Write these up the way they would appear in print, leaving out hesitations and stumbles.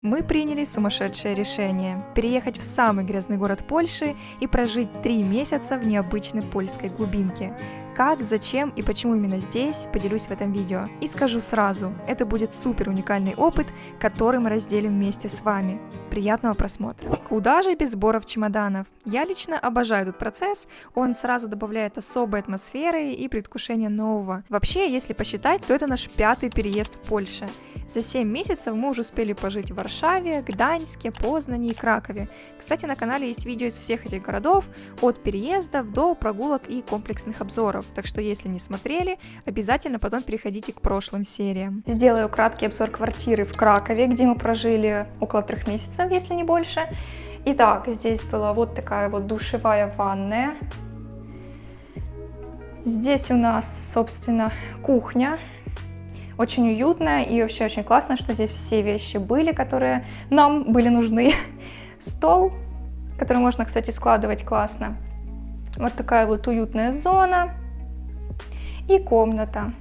Мы приняли сумасшедшее решение – переехать в самый грязный город Польши и прожить 3 месяца в необычной польской глубинке. Как, зачем и почему именно здесь, поделюсь в этом видео. И скажу сразу, это будет супер уникальный опыт, который мы разделим вместе с вами. Приятного просмотра. Куда же без сборов чемоданов? Я лично обожаю этот процесс, он сразу добавляет особой атмосферы и предвкушения нового. Вообще, если посчитать, то это наш 5-й переезд в Польшу. За 7 месяцев мы уже успели пожить в Варшаве, Гданьске, Познане и Кракове. Кстати, на канале есть видео из всех этих городов, от переездов до прогулок и комплексных обзоров. Так что, если не смотрели, обязательно потом переходите к прошлым сериям. Сделаю краткий обзор квартиры в Кракове, где мы прожили около 3 месяцев, если не больше. Итак, здесь была вот такая вот душевая ванная. Здесь у нас, собственно, кухня. Очень уютно и вообще очень классно, что здесь все вещи были, которые нам были нужны. Стол, который можно, кстати, складывать классно. Вот такая вот уютная зона. И комната.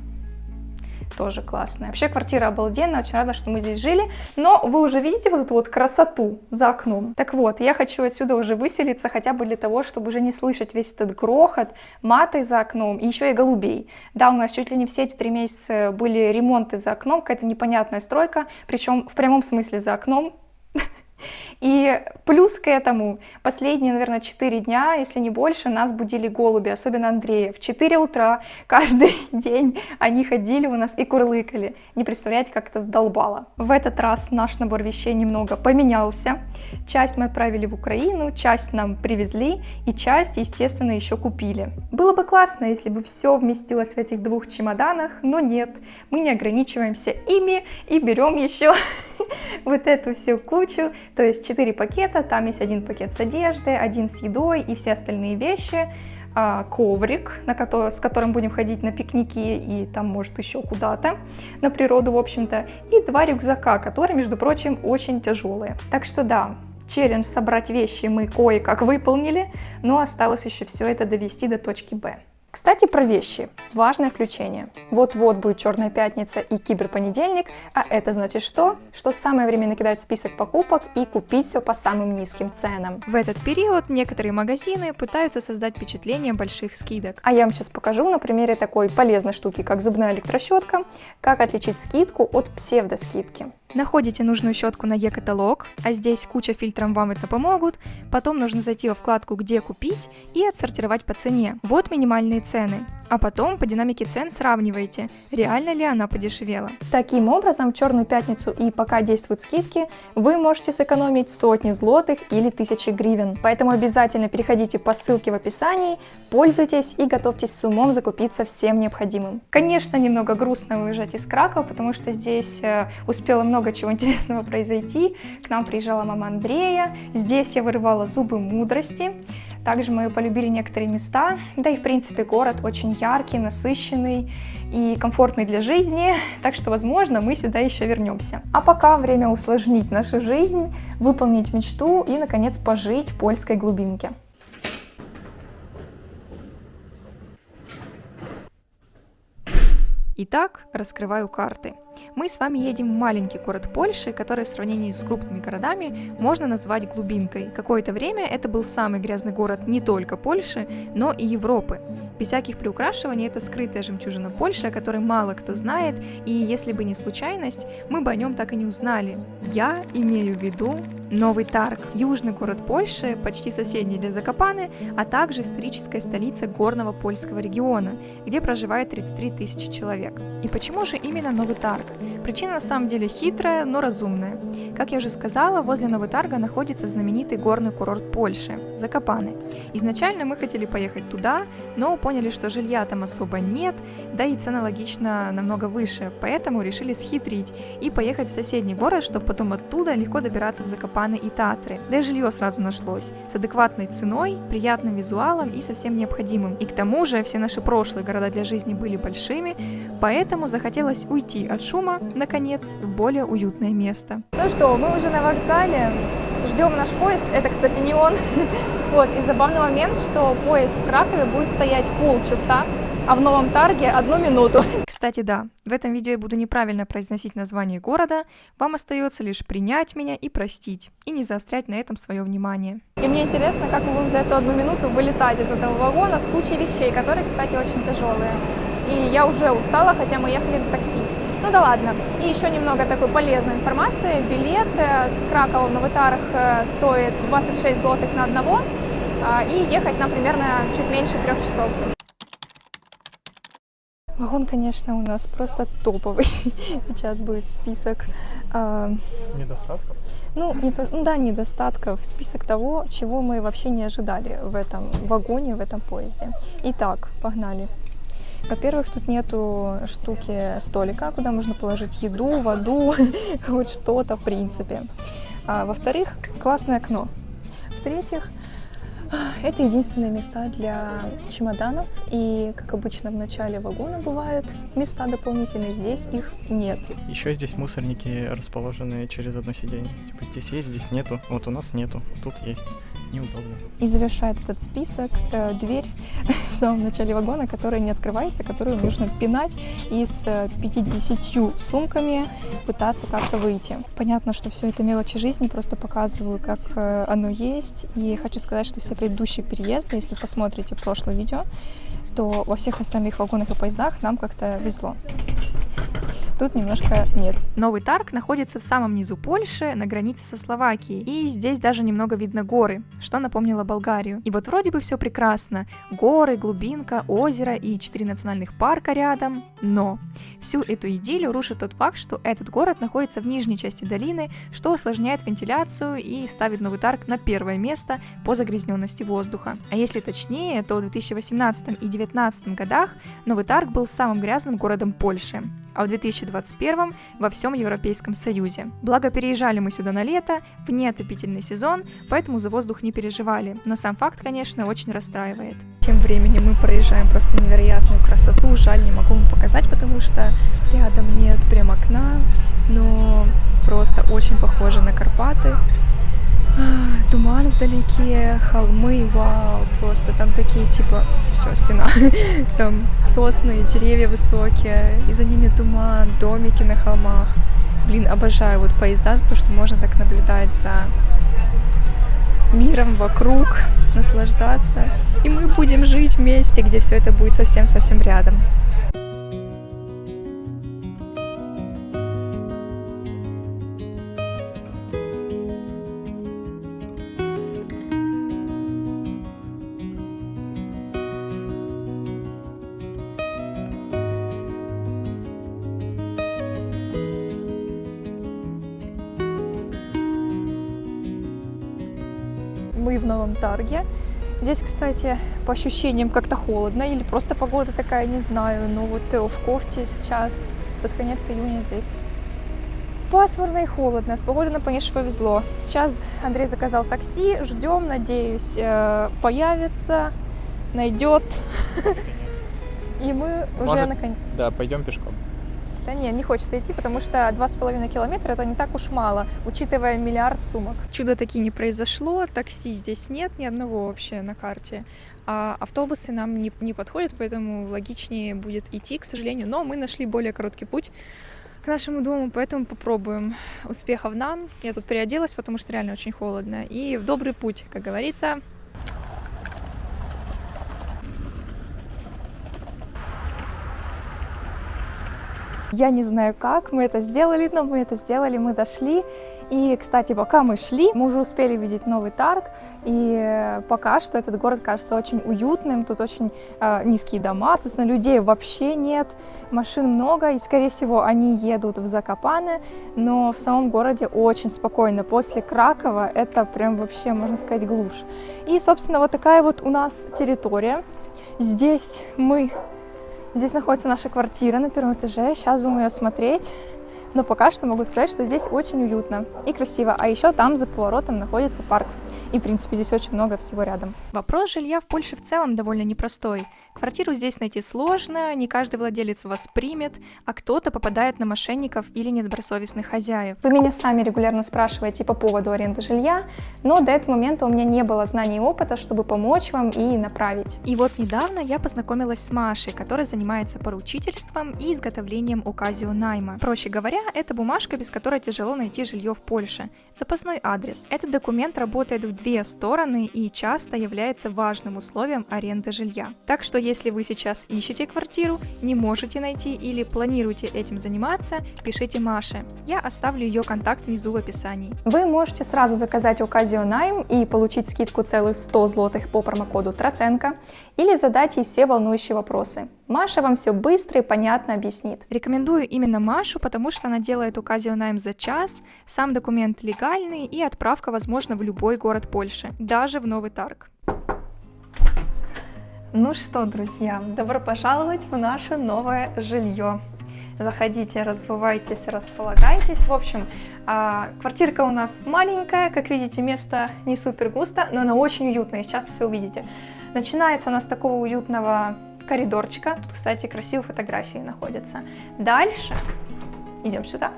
Тоже классная. Вообще квартира обалденная, очень рада, что мы здесь жили. Но вы уже видите вот эту вот красоту за окном. Так вот, я хочу отсюда уже выселиться, хотя бы для того, чтобы уже не слышать весь этот грохот, маты за окном и еще и голубей. Да, у нас чуть ли не все эти 3 месяца были ремонты за окном, какая-то непонятная стройка, причем в прямом смысле за окном. И плюс к этому, последние, наверное, 4 дня, если не больше, нас будили голуби, особенно Андрея. В 4 утра каждый день они ходили у нас и курлыкали. Не представляете, как это задолбало. В этот раз наш набор вещей немного поменялся. Часть мы отправили в Украину, часть нам привезли и часть, естественно, еще купили. Было бы классно, если бы все вместилось в этих 2 чемоданах, но нет. Мы не ограничиваемся ими и берем еще вот эту всю кучу. То есть 4 пакета, там есть 1 пакет с одеждой, 1 с едой и все остальные вещи. Коврик, с которым будем ходить на пикники и там, может, еще куда-то, на природу, в общем-то. И 2 рюкзака, которые, между прочим, очень тяжелые. Так что да, челлендж собрать вещи мы кое-как выполнили, но осталось еще все это довести до точки Б. Кстати, про вещи. Важное включение. Вот-вот будет Черная пятница и киберпонедельник, а это значит что? Что самое время накидать список покупок и купить все по самым низким ценам. В этот период некоторые магазины пытаются создать впечатление больших скидок. А я вам сейчас покажу на примере такой полезной штуки, как зубная электрощетка, как отличить скидку от псевдоскидки. Находите нужную щетку на e-каталог, а здесь куча фильтров вам это помогут. Потом нужно зайти во вкладку «Где купить» и отсортировать по цене. Вот минимальные цены. А потом по динамике цен сравниваете, реально ли она подешевела. Таким образом, в Черную пятницу и пока действуют скидки, вы можете сэкономить сотни злотых или 1000 гривен. Поэтому обязательно переходите по ссылке в описании, пользуйтесь и готовьтесь с умом закупиться всем необходимым. Конечно, немного грустно уезжать из Кракова, потому что здесь успело много чего интересного произойти. К нам приезжала мама Андрея, здесь я вырывала зубы мудрости. Также мы полюбили некоторые места, да и в принципе город очень яркий, насыщенный и комфортный для жизни, так что, возможно, мы сюда еще вернемся. А пока время усложнить нашу жизнь, выполнить мечту и, наконец, пожить в польской глубинке. Итак, раскрываю карты. Мы с вами едем в маленький город Польши, который в сравнении с крупными городами можно назвать глубинкой. Какое-то время это был самый грязный город не только Польши, но и Европы. Без всяких приукрашиваний, это скрытая жемчужина Польши, о которой мало кто знает, и если бы не случайность, мы бы о нем так и не узнали. Я имею в виду Новый Тарг, южный город Польши, почти соседний для Закопаны, а также историческая столица горного польского региона, где проживает 33 000 человек. И почему же именно Новый Тарг? Причина на самом деле хитрая, но разумная. Как я уже сказала, возле Нового Тарга находится знаменитый горный курорт Польши – Закопаны. Изначально мы хотели поехать туда, но поняли, что жилья там особо нет, да и цена логично намного выше, поэтому решили схитрить и поехать в соседний город, чтобы потом оттуда легко добираться в Закопаны и Татры. Да и жилье сразу нашлось, с адекватной ценой, приятным визуалом и совсем необходимым. И к тому же все наши прошлые города для жизни были большими, поэтому захотелось уйти от шума, наконец, в более уютное место. Ну что, мы уже на вокзале, ждем наш поезд, это, кстати, не он. Вот, и забавный момент, что поезд в Кракове будет стоять полчаса, а в новом Тарге 1 минуту. Кстати, да, в этом видео я буду неправильно произносить название города, вам остается лишь принять меня и простить, и не заострять на этом свое внимание. И мне интересно, как мы будем за эту 1 минуту вылетать из этого вагона с кучей вещей, которые, кстати, очень тяжелые. И я уже устала, хотя мы ехали на такси. Ну да ладно. И еще немного такой полезной информации. Билет с Кракова в Новый Тарг стоит 26 злотых на одного, и ехать нам примерно чуть меньше 3 часов. Вагон, конечно, у нас просто топовый. Сейчас будет список недостатков. Ну, недостатков, список того, чего мы вообще не ожидали в этом вагоне, в этом поезде. Итак, погнали. Во-первых, тут нету штуки столика, куда можно положить еду, воду, хоть что-то в принципе. Во-вторых, классное окно. В-третьих, это единственные места для чемоданов, и, как обычно, в начале вагона бывают места дополнительные, здесь их нет. Еще здесь мусорники расположены через одно сиденье. Типа здесь есть, здесь нету. Вот у нас нету, тут есть. Неудобно. И завершает этот список дверь в самом начале вагона, которая не открывается, которую нужно пинать и с 50 сумками пытаться как-то выйти. Понятно, что все это мелочи жизни, просто показываю, как оно есть. И хочу сказать, что все предыдущие переезды, если посмотрите прошлое видео, то во всех остальных вагонах и поездах нам как-то везло. Тут немножко нет. Новый Тарг находится в самом низу Польши, на границе со Словакией. И здесь даже немного видно горы, что напомнило Болгарию. И вот вроде бы все прекрасно. Горы, глубинка, озеро и 4 национальных парка рядом. Но всю эту идиллию рушит тот факт, что этот город находится в нижней части долины, что усложняет вентиляцию и ставит Новый Тарг на 1-е место по загрязненности воздуха. А если точнее, то в 2018 и 2019 годах Новый Тарг был самым грязным городом Польши, а в 2021 во всем Европейском Союзе. Благо, переезжали мы сюда на лето, в неотопительный сезон, поэтому за воздух не переживали, но сам факт, конечно, очень расстраивает. Тем временем мы проезжаем просто невероятную красоту, жаль, не могу вам показать, потому что рядом нет прям окна, но просто очень похоже на Карпаты. Туман вдалеке, холмы, вау, просто там такие, типа, все, стена, там сосны, деревья высокие, и за ними туман, домики на холмах. Блин, обожаю вот поезда за то, что можно так наблюдать за миром вокруг, наслаждаться. И мы будем жить в месте, где все это будет совсем-совсем рядом. Мы в Новом Тарге. Здесь, кстати, по ощущениям как-то холодно, или просто погода такая, не знаю, но вот в кофте сейчас, под конец июня здесь пасмурно и холодно. С погодой нам, конечно, повезло. Сейчас Андрей заказал такси, ждем, надеюсь, появится, найдет. И мы уже наконец... Да, пойдем пешком. Да нет, не хочется идти, потому что 2,5 километра это не так уж мало, учитывая миллиард сумок. Чудо таки не произошло, такси здесь нет, ни одного вообще на карте. А автобусы нам не подходят, поэтому логичнее будет идти, к сожалению. Но мы нашли более короткий путь к нашему дому, поэтому попробуем. Успехов нам. Я тут переоделась, потому что реально очень холодно. И в добрый путь, как говорится. Я не знаю, как мы это сделали, но мы это сделали, мы дошли. И, кстати, пока мы шли, мы уже успели видеть Новый Тарг. И пока что этот город кажется очень уютным, тут очень низкие дома, собственно, людей вообще нет, машин много, и, скорее всего, они едут в Закопане, но в самом городе очень спокойно. После Кракова это прям вообще, можно сказать, глушь. И, собственно, вот такая вот у нас территория. Здесь находится наша квартира на 1-м этаже, сейчас будем ее смотреть. Но пока что могу сказать, что здесь очень уютно и красиво. А еще там за поворотом находится парк. И, в принципе, здесь очень много всего рядом. Вопрос жилья в Польше в целом довольно непростой. Квартиру здесь найти сложно, не каждый владелец вас примет, а кто-то попадает на мошенников или недобросовестных хозяев. Вы меня сами регулярно спрашиваете по поводу аренды жилья, но до этого момента у меня не было знаний и опыта, чтобы помочь вам и направить. И вот недавно я познакомилась с Машей, которая занимается поручительством и изготовлением указио найма. Проще говоря, это бумажка, без которой тяжело найти жилье в Польше. Запасной адрес. Этот документ работает в две стороны и часто является важным условием аренды жилья. Так что если вы сейчас ищете квартиру, не можете найти или планируете этим заниматься, пишите Маше. Я оставлю ее контакт внизу в описании. Вы можете сразу заказать указио найм и получить скидку целых 100 злотых по промокоду Троценко, или задать ей все волнующие вопросы. Маша вам все быстро и понятно объяснит. Рекомендую именно Машу, потому что она делает указио найм за час, сам документ легальный и отправка возможна в любой город Польши, даже в Новый Тарг. Ну что, друзья, добро пожаловать в наше новое жилье. Заходите, разбывайтесь, располагайтесь. В общем, квартирка у нас маленькая, как видите, место не супер густо, но она очень уютная, сейчас все увидите. Начинается она с такого уютного коридорчика. Тут, кстати, красивые фотографии находятся. Дальше идем сюда.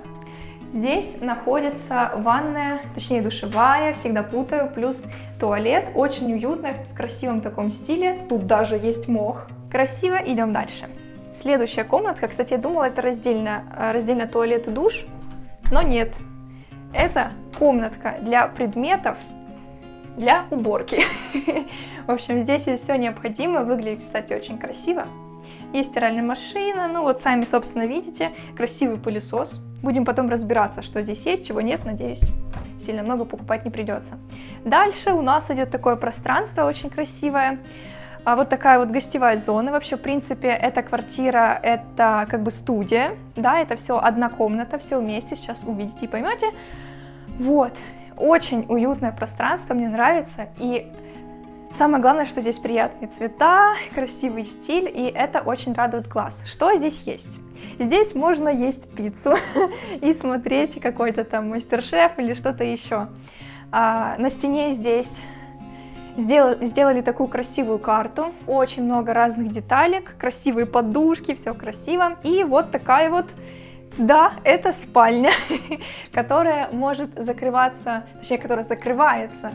Здесь находится ванная, точнее душевая, всегда путаю, плюс туалет, очень уютно, в красивом таком стиле. Тут даже есть мох. Красиво, идем дальше. Следующая комнатка, кстати, я думала, это раздельно туалет и душ, но нет. Это комнатка для предметов, для уборки. В общем, здесь есть все необходимое, выглядит, кстати, очень красиво. Есть стиральная машина, ну вот сами, собственно, видите, красивый пылесос. Будем потом разбираться, что здесь есть, чего нет, надеюсь, сильно много покупать не придется. Дальше у нас идет такое пространство очень красивое. Вот такая вот гостевая зона. Вообще, в принципе, эта квартира, это как бы студия, да, это все одна комната, все вместе, сейчас увидите и поймете. Вот, очень уютное пространство, мне нравится, и самое главное, что здесь приятные цвета, красивый стиль, и это очень радует глаз. Что здесь есть? Здесь можно есть пиццу и смотреть какой-то там мастер-шеф или что-то еще. На стене здесь сделали такую красивую карту, очень много разных деталек, красивые подушки, все красиво. И вот такая вот, да, это спальня, которая может закрываться, точнее, которая закрывается.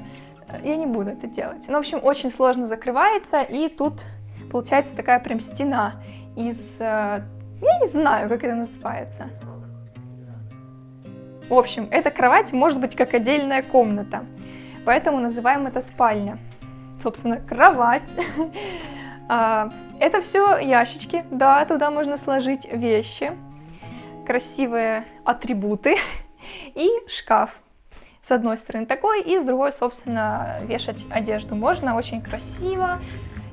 Я не буду это делать. Ну, в общем, очень сложно закрывается, и тут получается такая прям стена из, я не знаю, как это называется. В общем, эта кровать может быть как отдельная комната, поэтому называем это спальня. Собственно, кровать. Это все ящички, да, туда можно сложить вещи, красивые атрибуты и шкаф. С одной стороны такой, и с другой, собственно, вешать одежду можно, очень красиво.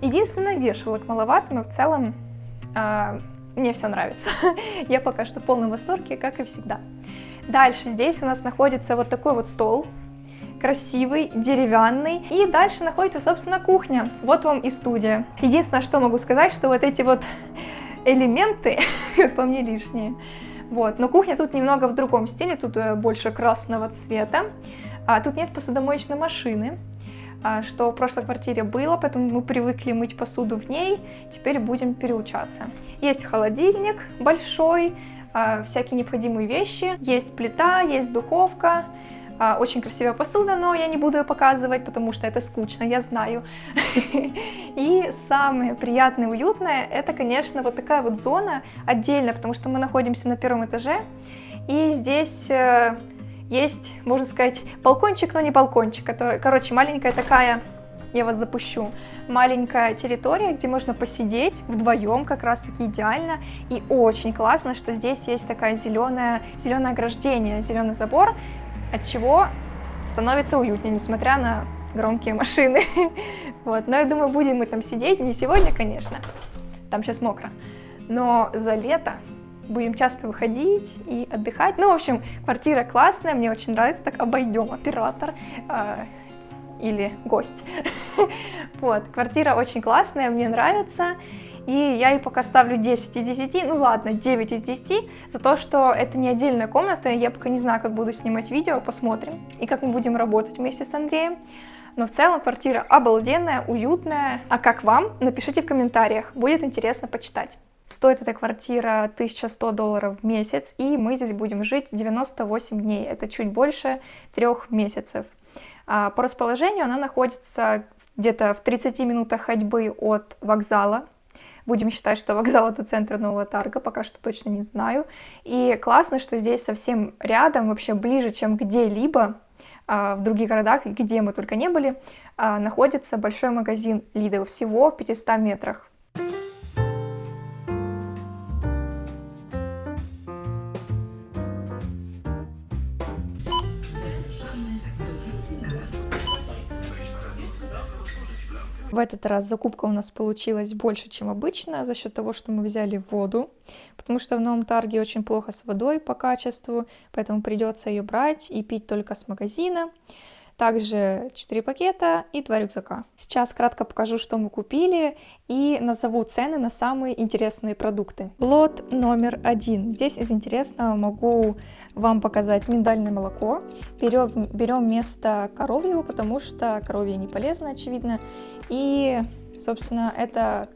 Единственное, вешалок маловато, но в целом мне все нравится. Я пока что в полном восторге, как и всегда. Дальше здесь у нас находится вот такой вот стол, красивый, деревянный. И дальше находится, собственно, кухня. Вот вам и студия. Единственное, что могу сказать, что вот эти вот элементы, как по мне, лишние. Вот. Но кухня тут немного в другом стиле, тут больше красного цвета. Тут нет посудомоечной машины, что в прошлой квартире было, поэтому мы привыкли мыть посуду в ней, теперь будем переучаться. Есть холодильник большой, всякие необходимые вещи, есть плита, есть духовка, очень красивая посуда, но я не буду ее показывать, потому что это скучно, я знаю. И самое приятное и уютное, это, конечно, вот такая вот зона отдельно, потому что мы находимся на первом этаже, и здесь есть, можно сказать, балкончик, но не балкончик, который, короче, маленькая такая, я вас запущу, маленькая территория, где можно посидеть вдвоем, как раз таки идеально, и очень классно, что здесь есть такая зеленое ограждение, зеленый забор, от чего становится уютнее, несмотря на громкие машины. Вот. Но я думаю, будем мы там сидеть, не сегодня, конечно, там сейчас мокро, но за лето будем часто выходить и отдыхать. Ну, в общем, квартира классная, мне очень нравится, так обойдем оператор или гость. Вот, квартира очень классная, мне нравится. И я ей пока ставлю 10 из 10, ну ладно, 9 из 10, за то, что это не отдельная комната, я пока не знаю, как буду снимать видео, посмотрим, и как мы будем работать вместе с Андреем. Но в целом квартира обалденная, уютная. А как вам? Напишите в комментариях, будет интересно почитать. Стоит эта квартира $1100 в месяц, и мы здесь будем жить 98 дней. Это чуть больше 3 месяцев. По расположению она находится где-то в 30 минутах ходьбы от вокзала. Будем считать, что вокзал — это центр Нового Тарга, пока что точно не знаю. И классно, что здесь совсем рядом, вообще ближе, чем где-либо в других городах, где мы только не были, находится большой магазин Lidl, всего в 500 метрах. В этот раз закупка у нас получилась больше, чем обычно, за счет того, что мы взяли воду, потому что в Новом Тарге очень плохо с водой по качеству, поэтому придется ее брать и пить только с магазина. Также 4 пакета и 2 рюкзака. Сейчас кратко покажу, что мы купили, и назову цены на самые интересные продукты. Лот номер 1. Здесь из интересного могу вам показать миндальное молоко. Берем вместо коровьего, потому что коровье не полезно, очевидно. И, собственно, это,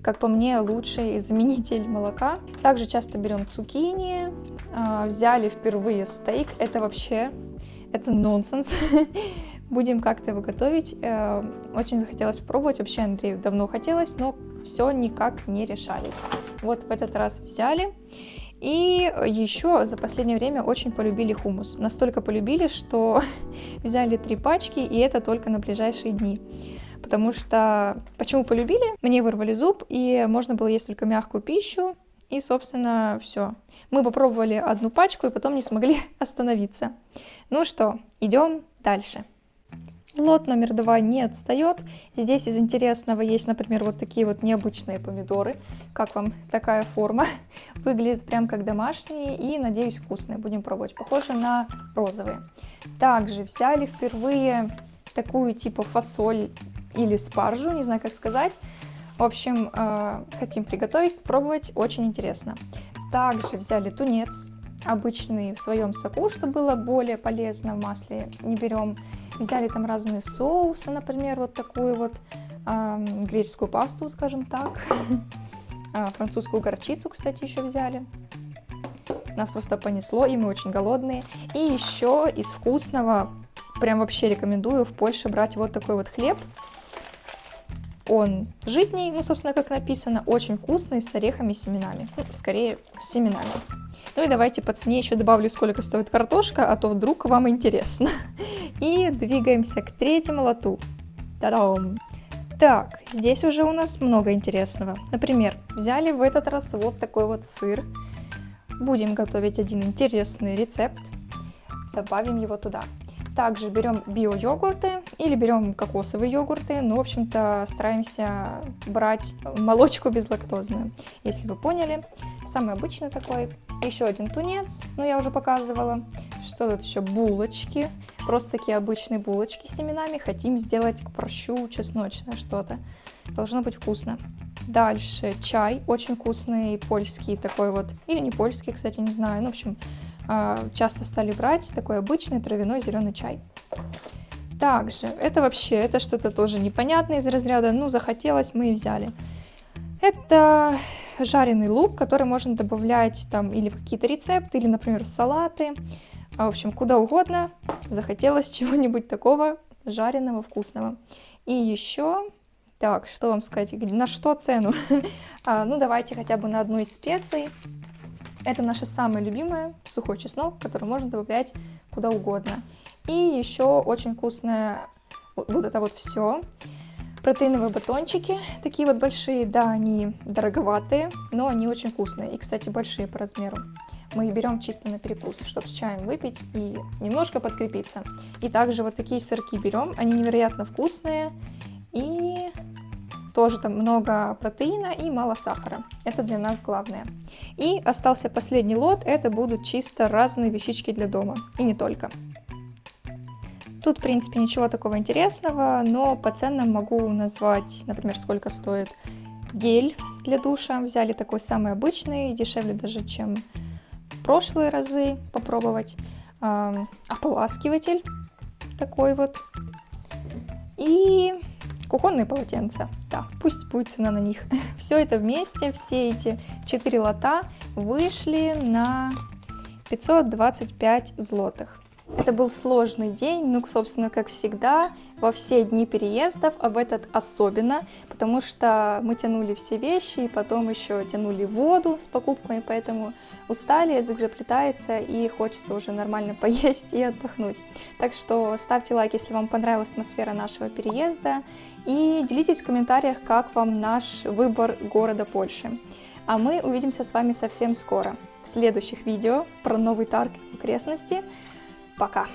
как по мне, лучший заменитель молока. Также часто берем цукини. Взяли впервые стейк. Это вообще... Это нонсенс. Будем как-то его готовить. Очень захотелось попробовать. Вообще Андрею давно хотелось, но все никак не решались. Вот в этот раз взяли. И еще за последнее время очень полюбили хумус. Настолько полюбили, что взяли 3 пачки, и это только на ближайшие дни. Потому что... Почему полюбили? Мне вырвали зуб, и можно было есть только мягкую пищу. И, собственно, все. Мы попробовали 1 пачку и потом не смогли остановиться. Ну что, идем дальше. Лот номер 2 не отстает. Здесь из интересного есть, например, вот такие вот необычные помидоры. Как вам такая форма? Выглядит прям как домашние и, надеюсь, вкусные. Будем пробовать. Похоже на розовые. Также взяли впервые такую типа фасоль или спаржу, не знаю, как сказать. В общем, хотим приготовить, пробовать, очень интересно. Также взяли тунец, обычный в своем соку, что было более полезно, в масле не берем. Взяли там разные соусы, например, вот такую вот греческую пасту, скажем так. Французскую горчицу, кстати, еще взяли. Нас просто понесло, и мы очень голодные. И еще из вкусного, прям вообще рекомендую в Польше брать вот такой вот хлеб. Он житний, ну, собственно, как написано, очень вкусный, с орехами и семенами. Ну, скорее, с семенами. Ну и давайте по цене еще добавлю, сколько стоит картошка, а то вдруг вам интересно. И двигаемся к 3-му лоту. Та-дам! Так, здесь уже у нас много интересного. Например, взяли в этот раз вот такой вот сыр. Будем готовить один интересный рецепт. Добавим его туда. Также берем био-йогурты или берем кокосовые йогурты, но, в общем-то, стараемся брать молочку безлактозную, если вы поняли. Самый обычный такой. Еще один тунец, ну, я уже показывала. Что тут еще? Булочки. Просто такие обычные булочки с семенами. Хотим сделать к борщу чесночное что-то. Должно быть вкусно. Дальше чай. Очень вкусный, польский такой вот. Или не польский, кстати, не знаю. Ну, в общем... часто стали брать такой обычный травяной зеленый чай. Также, это вообще, это что-то тоже непонятное из разряда, ну, захотелось, мы и взяли. Это жареный лук, который можно добавлять там или в какие-то рецепты, или, например, салаты. В общем, куда угодно. Захотелось чего-нибудь такого жареного, вкусного. И еще... Так, что вам сказать? На что цену? Ну, давайте хотя бы на одну из специй. Это наше самое любимое, сухой чеснок, который можно добавлять куда угодно. И еще очень вкусное вот это вот все. Протеиновые батончики, такие вот большие, да, они дороговатые, но они очень вкусные. И, кстати, большие по размеру. Мы их берем чисто на перекус, чтобы с чаем выпить и немножко подкрепиться. И также вот такие сырки берем, они невероятно вкусные. И... тоже там много протеина и мало сахара. Это для нас главное. И остался последний лот. Это будут чисто разные вещички для дома. И не только. Тут, в принципе, ничего такого интересного, но по ценам могу назвать, например, сколько стоит гель для душа. Взяли такой самый обычный, дешевле даже, чем в прошлые разы попробовать. Ополаскиватель такой вот. и кухонные полотенца. Да, пусть будет цена на них. Все это вместе, все эти 4 лота вышли на 525 злотых. Это был сложный день, ну, собственно, как всегда, во все дни переездов, а в этот особенно, потому что мы тянули все вещи, и потом еще тянули воду с покупками, поэтому устали, язык заплетается, и хочется уже нормально поесть и отдохнуть. Так что ставьте лайк, если вам понравилась атмосфера нашего переезда, и делитесь в комментариях, как вам наш выбор города Польши. А мы увидимся с вами совсем скоро в следующих видео про Новый Тарг и окрестности. Пока!